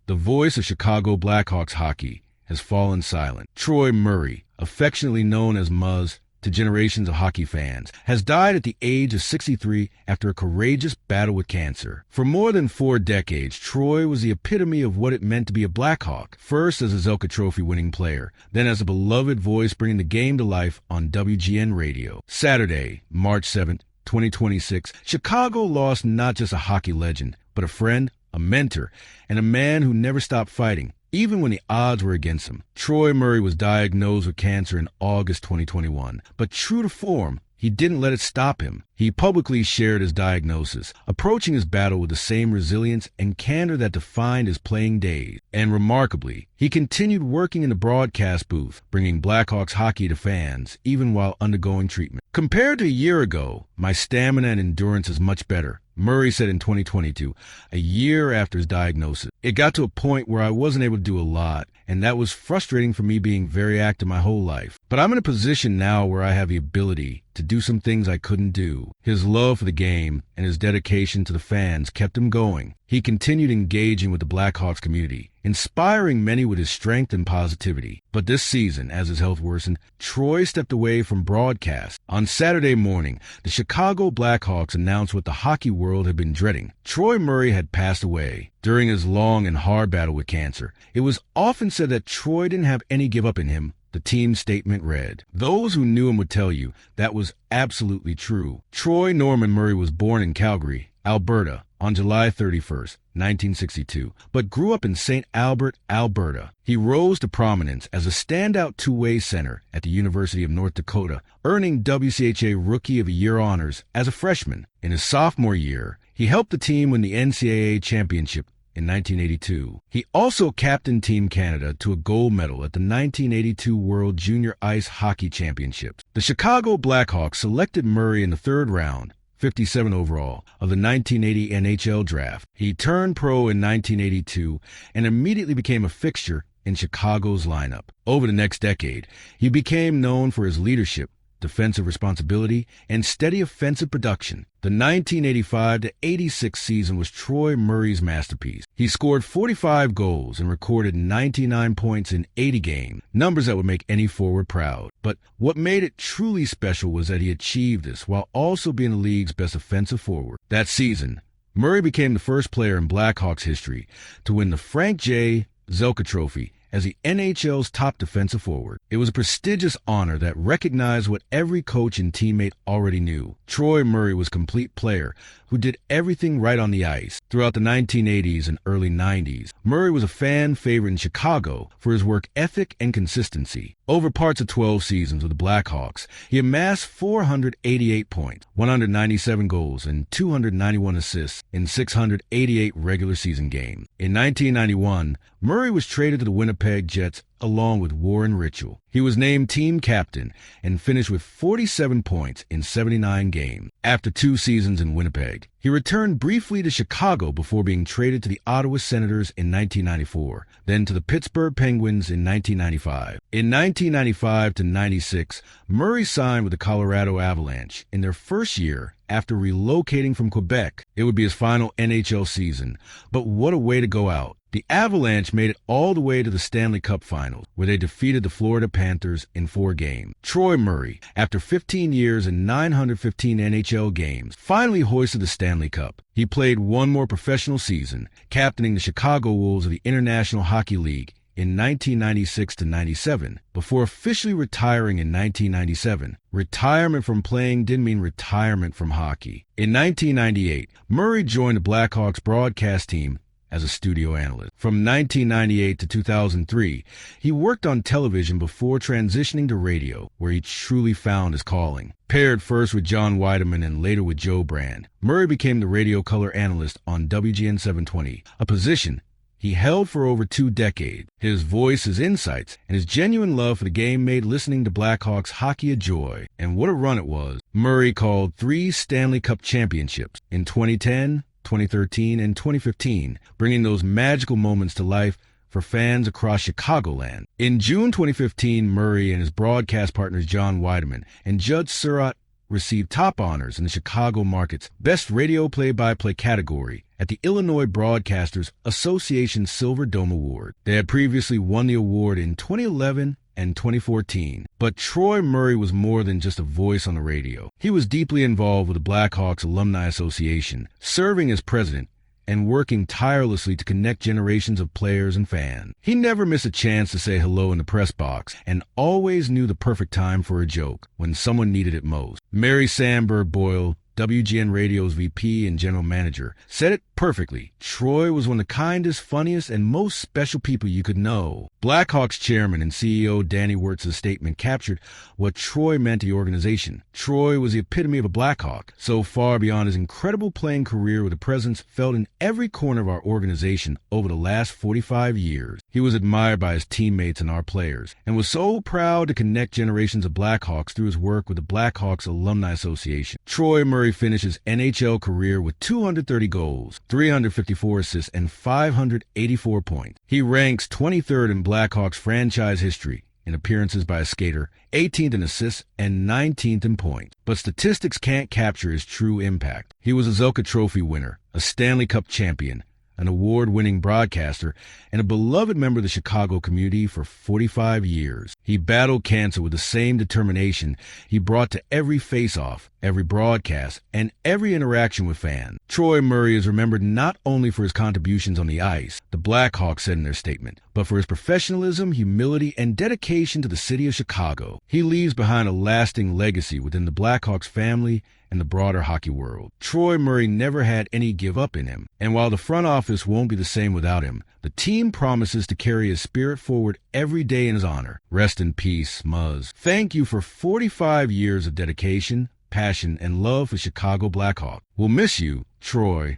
The voice of Chicago Blackhawks hockey has fallen silent. Troy Murray, affectionately known as Muzz to generations of hockey fans, has died at the age of 63 after a courageous battle with cancer. For more than 4 decades, Troy was the epitome of what it meant to be a Blackhawk, first as a Selke Trophy winning player, then as a beloved voice bringing the game to life on WGN radio. Saturday, March 7th, 2026, Chicago lost not just a hockey legend, but a friend, a mentor, and a man who never stopped fighting, even when the odds were against him. Troy Murray was diagnosed with cancer in August 2021, but true to form, he didn't let it stop him. He publicly shared his diagnosis, approaching his battle with the same resilience and candor that defined his playing days. And remarkably, he continued working in the broadcast booth, bringing Blackhawks hockey to fans, even while undergoing treatment. Compared to a year ago, my stamina and endurance is much better, Murray said in 2022, a year after his diagnosis. It got to a point where I wasn't able to do a lot, and that was frustrating for me being very active my whole life. But I'm in a position now where I have the ability to do some things I couldn't do. His love for the game and his dedication to the fans kept him going. He continued engaging with the Blackhawks community, inspiring many with his strength and positivity. But this season, as his health worsened, Troy stepped away from broadcast. On Saturday morning, the Chicago Blackhawks announced what the hockey world had been dreading. Troy Murray had passed away. During his long and hard battle with cancer, it was often said that Troy didn't have any give up in him. The team statement read. Those who knew him would tell you that was absolutely true. Troy Norman Murray was born in Calgary, Alberta, on July 31st, 1962, but grew up in St. Albert, Alberta. He rose to prominence as a standout two-way center at the University of North Dakota, earning WCHA Rookie of the Year honors as a freshman. In his sophomore year, he helped the team win the NCAA championship in 1982. He also captained Team Canada to a gold medal at the 1982 World Junior Ice Hockey Championships. The Chicago Blackhawks selected Murray in the 3rd round, 57 overall, of the 1980 NHL draft. He turned pro in 1982 and immediately became a fixture in Chicago's lineup. Over the next decade, he became known for his leadership, defensive responsibility, and steady offensive production. The 1985-86 season was Troy Murray's masterpiece. He scored 45 goals and recorded 99 points in 80 games, numbers that would make any forward proud. But what made it truly special was that he achieved this while also being the league's best offensive forward. That season, Murray became the first player in Blackhawks history to win the Frank J. Selke Trophy as the NHL's top defensive forward. It was a prestigious honor that recognized what every coach and teammate already knew. Troy Murray was a complete player who did everything right on the ice. Throughout the 1980s and early 90s, Murray was a fan favorite in Chicago for his work ethic and consistency. Over parts of 12 seasons with the Blackhawks, he amassed 488 points, 197 goals, and 291 assists in 688 regular season games. In 1991, Murray was traded to the Winnipeg Jets along with Warren Ritchell. He was named team captain and finished with 47 points in 79 games. After 2 seasons in Winnipeg, he returned briefly to Chicago before being traded to the Ottawa Senators in 1994, then to the Pittsburgh Penguins in 1995. In 1995-96, Murray signed with the Colorado Avalanche in their first year after relocating from Quebec. It would be his final NHL season, but what a way to go out. The Avalanche made it all the way to the Stanley Cup Finals, where they defeated the Florida Panthers in 4 games. Troy Murray, after 15 years and 915 NHL games, finally hoisted the Stanley Cup. He played 1 more professional season, captaining the Chicago Wolves of the International Hockey League in 1996-97, before officially retiring in 1997. Retirement from playing didn't mean retirement from hockey. In 1998, Murray joined the Blackhawks broadcast team as a studio analyst. From 1998 to 2003, he worked on television before transitioning to radio, where he truly found his calling. Paired first with John Weideman and later with Joe Brand, Murray became the radio color analyst on WGN 720, a position he held for over 2 decades. His voice, his insights, and his genuine love for the game made listening to Blackhawks hockey a joy. And what a run it was. Murray called 3 Stanley Cup championships in 2010, 2013, and 2015, bringing those magical moments to life for fans across Chicagoland. In June 2015, Murray and his broadcast partners John Weideman and Judd Surratt received top honors in the Chicago market's Best Radio Play-by-Play category at the Illinois Broadcasters Association Silver Dome Award. They had previously won the award in 2011 and 2014. But Troy Murray was more than just a voice on the radio. He was deeply involved with the Blackhawks Alumni Association, serving as president and working tirelessly to connect generations of players and fans. He never missed a chance to say hello in the press box and always knew the perfect time for a joke when someone needed it most. Mary Sandberg Boyle, WGN Radio's VP and general manager, said it perfectly. Troy was one of the kindest, funniest, and most special people you could know. Blackhawks chairman and CEO Danny Wirtz's statement captured what Troy meant to the organization. Troy was the epitome of a Blackhawk, so far beyond his incredible playing career with a presence felt in every corner of our organization over the last 45 years. He was admired by his teammates and our players, and was so proud to connect generations of Blackhawks through his work with the Blackhawks Alumni Association. Troy Murray finished his NHL career with 230 goals, 354 assists, and 584 points. He ranks 23rd in Blackhawks franchise history in appearances by a skater, 18th in assists, and 19th in points. But statistics can't capture his true impact. He was a Selke Trophy winner, a Stanley Cup champion, an award-winning broadcaster, and a beloved member of the Chicago community for 45 years. He battled cancer with the same determination he brought to every face-off, every broadcast, and every interaction with fans. Troy Murray is remembered not only for his contributions on the ice, the Blackhawks said in their statement, but for his professionalism, humility, and dedication to the city of Chicago. He leaves behind a lasting legacy within the Blackhawks family and the broader hockey world. Troy Murray never had any give up in him, and while the front office won't be the same without him, the team promises to carry his spirit forward every day in his honor. Rest in peace, Muzz. Thank you for 45 years of dedication, passion, and love for Chicago Blackhawk. We'll miss you, Troy.